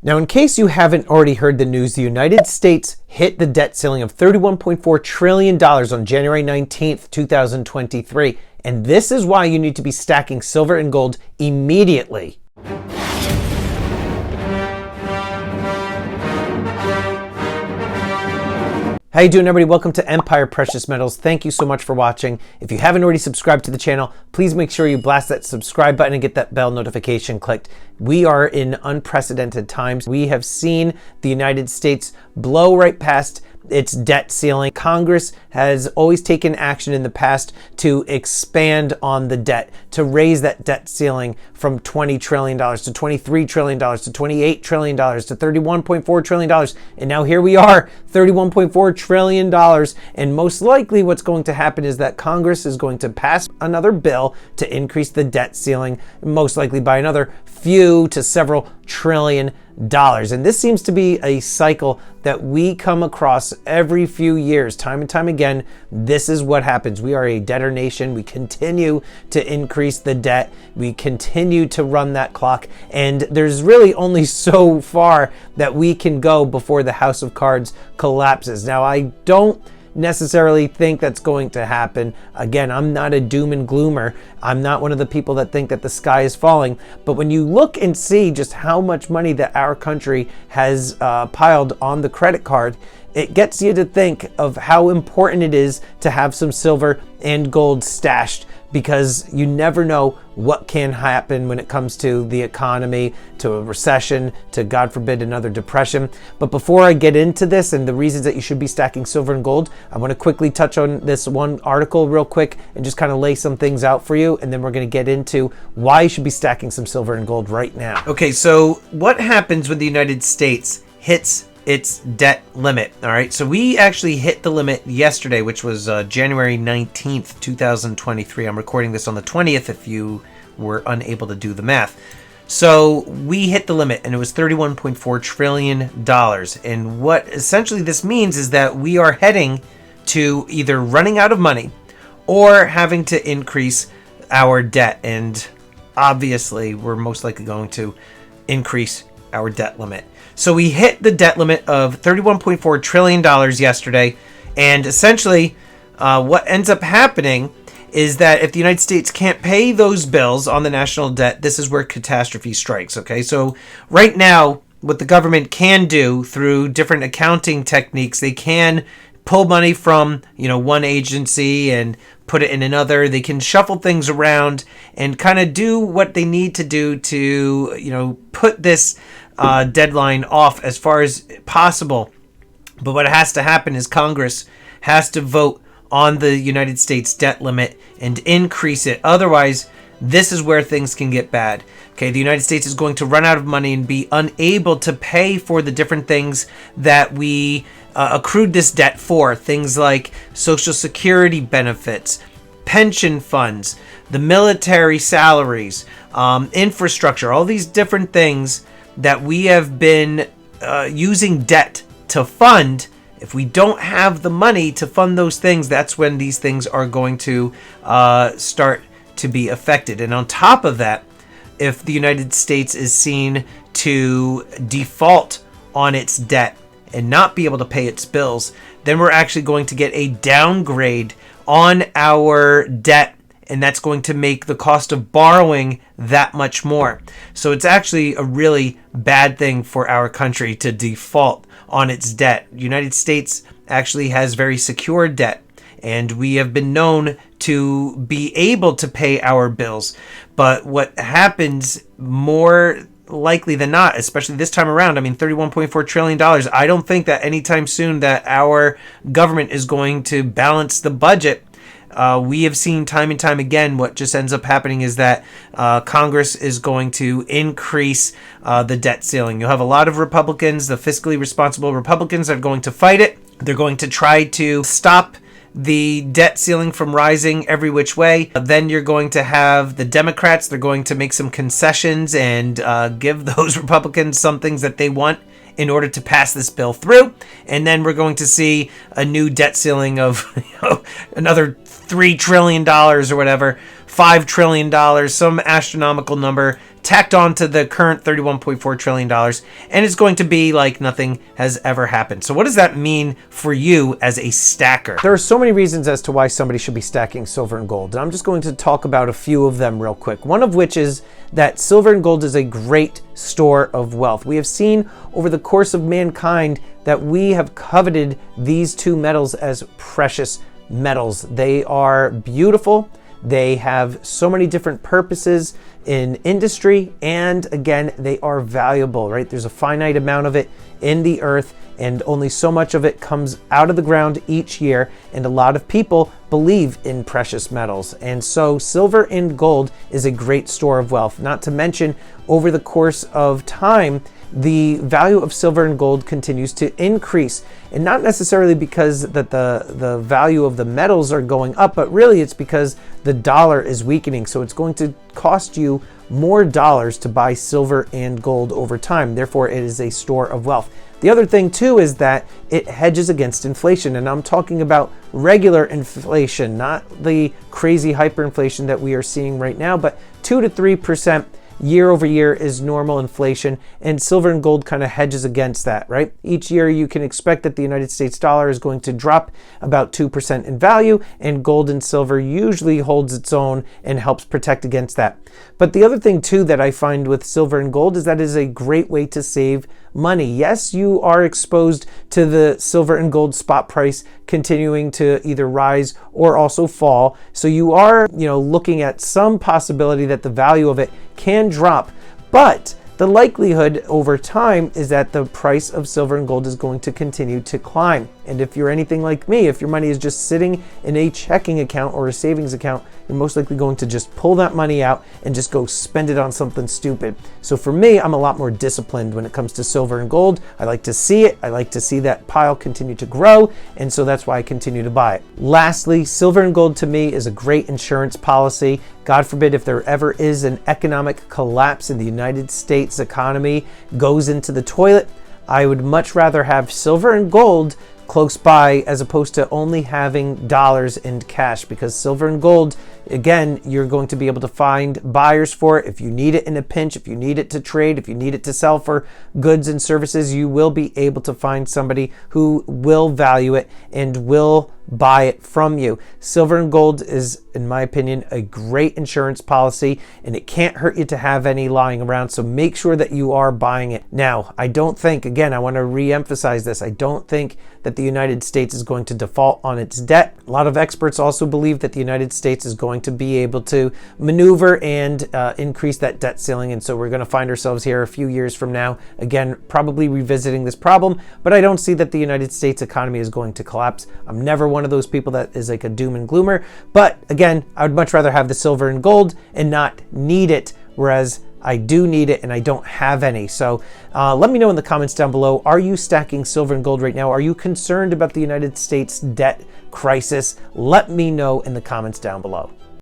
Now, in case you haven't already heard the news, the United States hit the debt ceiling of $31.4 trillion on January 19th, 2023. And this is why you need to be stacking silver and gold immediately. How you doing, everybody? Welcome to Empire Precious Metals. Thank you so much for watching. If you haven't already subscribed to the channel, please make sure you blast that subscribe button and get that bell notification clicked. We are in unprecedented times. We have seen the United States blow right past its debt ceiling. Congress has always taken action in the past to expand on the debt, to raise that debt ceiling from $20 trillion to $23 trillion to $28 trillion to $31.4 trillion. And now here we are, $31.4 trillion. And most likely what's going to happen is that Congress is going to pass another bill to increase the debt ceiling, most likely by another few to several trillion dollars. And this seems to be a cycle that we come across every few years, time and time again. This is what happens. We are a debtor nation. We continue to increase the debt. We continue to run that clock. And there's really only so far that we can go before the house of cards collapses. Now, I don't necessarily think that's going to happen. Again, I'm not a doom and gloomer. I'm not one of the people that think that the sky is falling. But when you look and see just how much money that our country has piled on the credit card, it gets you to think of how important it is to have some silver and gold stashed, because you never know what can happen when it comes to the economy, to a recession, to, God forbid, another depression. But before I get into this and the reasons that you should be stacking silver and gold, I want to quickly touch on this one article real quick and just kind of lay some things out for you. And then we're going to get into why you should be stacking some silver and gold right now. Okay, so what happens when the United States hits its debt limit? All right, so we actually hit the limit yesterday, which was January 19th, 2023. I'm recording this on the 20th if you were unable to do the math. So we hit the limit, and it was $31.4 trillion. And what essentially this means is that we are heading to either running out of money or having to increase our debt. And obviously, we're most likely going to increase our debt limit. So we hit the debt limit of $31.4 trillion yesterday. And essentially, what ends up happening is that if the United States can't pay those bills on the national debt, this is where catastrophe strikes. Okay, so right now, what the government can do through different accounting techniques, they can pull money from, one agency and put it in another. They can shuffle things around and kind of do what they need to do to, put this deadline off as far as possible. But what has to happen is Congress has to vote on the United States debt limit and increase it. Otherwise, this is where things can get bad. Okay, the United States is going to run out of money and be unable to pay for the different things that we accrued this debt for. Things like Social Security benefits, pension funds, the military salaries, infrastructure, all these different things that we have been using debt to fund. If we don't have the money to fund those things, that's when these things are going to start to be affected. And on top of that, if the United States is seen to default on its debt and not be able to pay its bills, then we're actually going to get a downgrade on our debt. And that's going to make the cost of borrowing that much more. So it's actually a really bad thing for our country to default on its debt. The United States actually has very secure debt, and we have been known to be able to pay our bills. But what happens more likely than not, especially this time around, $31.4 trillion, I don't think that anytime soon that our government is going to balance the budget. We have seen time and time again what just ends up happening is that Congress is going to increase the debt ceiling. You'll have a lot of Republicans, the fiscally responsible Republicans, are going to fight it. They're going to try to stop the debt ceiling from rising every which way. Then you're going to have the Democrats. They're going to make some concessions and give those Republicans some things that they want in order to pass this bill through. And then we're going to see a new debt ceiling of another $3 trillion or whatever $5 trillion, some astronomical number tacked on to the current $31.4 trillion, and it's going to be like nothing has ever happened. So what does that mean for you as a stacker? There are so many reasons as to why somebody should be stacking silver and gold, and I'm just going to talk about a few of them real quick. One of which is that silver and gold is a great store of wealth. We have seen over the course of mankind that we have coveted these two metals as precious metals. They are beautiful. They have so many different purposes in industry, and again, they are valuable, right? There's a finite amount of it in the earth, and only so much of it comes out of the ground each year, and a lot of people believe in precious metals. And so silver and gold is a great store of wealth. Not to mention, over the course of time, the value of silver and gold continues to increase, and not necessarily because that the value of the metals are going up, but really it's because the dollar is weakening. So it's going to cost you more dollars to buy silver and gold over time. Therefore, it is a store of wealth. The other thing too is that it hedges against inflation, and I'm talking about regular inflation, not the crazy hyperinflation that we are seeing right now, but 2 to 3% year over year is normal inflation, and silver and gold kind of hedges against that, right? Each year you can expect that the United States dollar is going to drop about 2% in value, and gold and silver usually holds its own and helps protect against that. But the other thing too that I find with silver and gold is that it is a great way to save money. Yes, you are exposed to the silver and gold spot price continuing to either rise or also fall. So you are, looking at some possibility that the value of it can drop, but the likelihood over time is that the price of silver and gold is going to continue to climb. And if you're anything like me, if your money is just sitting in a checking account or a savings account, you're most likely going to just pull that money out and just go spend it on something stupid. So for me, I'm a lot more disciplined when it comes to silver and gold. I like to see it. I like to see that pile continue to grow. And so that's why I continue to buy it. Lastly, silver and gold to me is a great insurance policy. God forbid if there ever is an economic collapse in the United States economy goes into the toilet, I would much rather have silver and gold close by as opposed to only having dollars and cash, because silver and gold, again, you're going to be able to find buyers for it. If you need it in a pinch, if you need it to trade, if you need it to sell for goods and services, you will be able to find somebody who will value it and will buy it from you. Silver and gold is, in my opinion, a great insurance policy, and it can't hurt you to have any lying around. So make sure that you are buying it. Now, I don't think, again, I want to re-emphasize this, I don't think that the United States is going to default on its debt. A lot of experts also believe that the United States is going to be able to maneuver and increase that debt ceiling. And so we're going to find ourselves here a few years from now, again, probably revisiting this problem, but I don't see that the United States economy is going to collapse. I'm never one of those people that is like a doom and gloomer, but again, I would much rather have the silver and gold and not need it, whereas I do need it and I don't have any. So let me know in the comments down below, are you stacking silver and gold right now? Are you concerned about the United States debt crisis? Let me know in the comments down below.